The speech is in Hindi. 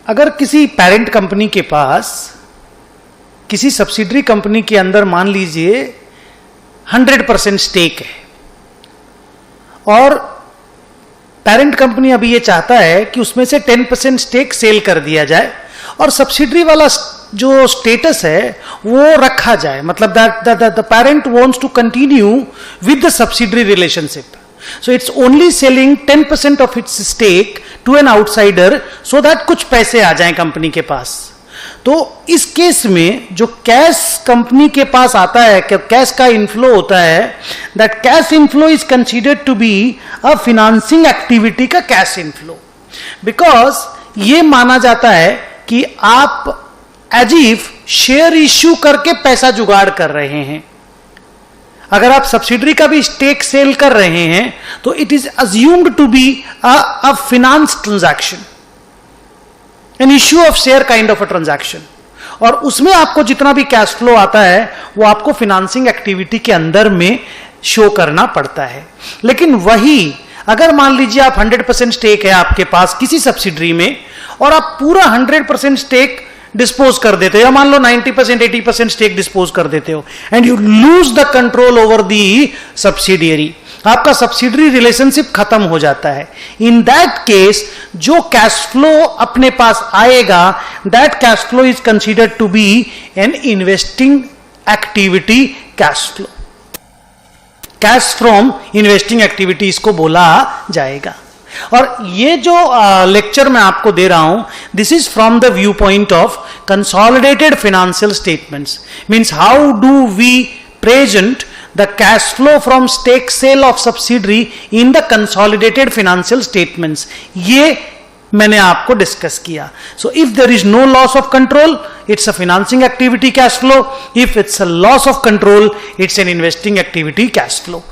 अगर किसी पेरेंट कंपनी के पास किसी सब्सिडरी कंपनी के अंदर मान लीजिए 100% स्टेक है और पेरेंट कंपनी अभी ये चाहता है कि उसमें से 10% स्टेक सेल कर दिया जाए और सब्सिडरी वाला जो स्टेटस है वो रखा जाए, मतलब the parent wants to continue with the subsidiary relationship. So it's only selling 10% of its stake to an outsider so that कुछ पैसे आ जाएं कंपनी के पास. तो इस केस में जो कैश कंपनी के पास आता है, कैश का इनफ्लो होता है, that cash inflow is considered to be a financing activity का कैश इनफ्लो, बिकॉज ये माना जाता है कि आप एज इफ शेयर इश्यू करके पैसा जुगाड़ कर रहे हैं. अगर आप सब्सिडरी का भी स्टेक सेल कर रहे हैं तो it is assumed to be a finance transaction, an issue of share kind of a transaction, और उसमें आपको जितना भी कैश फ्लो आता है वो आपको फिनांसिंग एक्टिविटी के अंदर में शो करना पड़ता है. लेकिन वही अगर मान लीजिए आप 100% स्टेक है आपके पास किसी सब्सिडरी में और आप पूरा 100% स्टेक डिस्पोज कर देते हो, या मान लो 90% 80% स्टेक डिस्पोज कर देते हो, and you lose the control over the subsidiary, आपका सब्सिडरी रिलेशनशिप खत्म हो जाता है. इन दैट केस जो कैश फ्लो अपने पास आएगा, that cash flow is considered to be an investing activity cash flow. Cash from investing activity इसको बोला जाएगा. और ये जो लेक्चर मैं आपको दे रहा हूं, this is from the view point of consolidated financial statements, means how do we present the cash flow from stake sale of subsidiary in the consolidated financial statements. ये मैंने आपको डिस्कस किया. So if there is no loss of control, it's a financing activity cash flow. If it's a loss of control, it's an investing activity cash flow.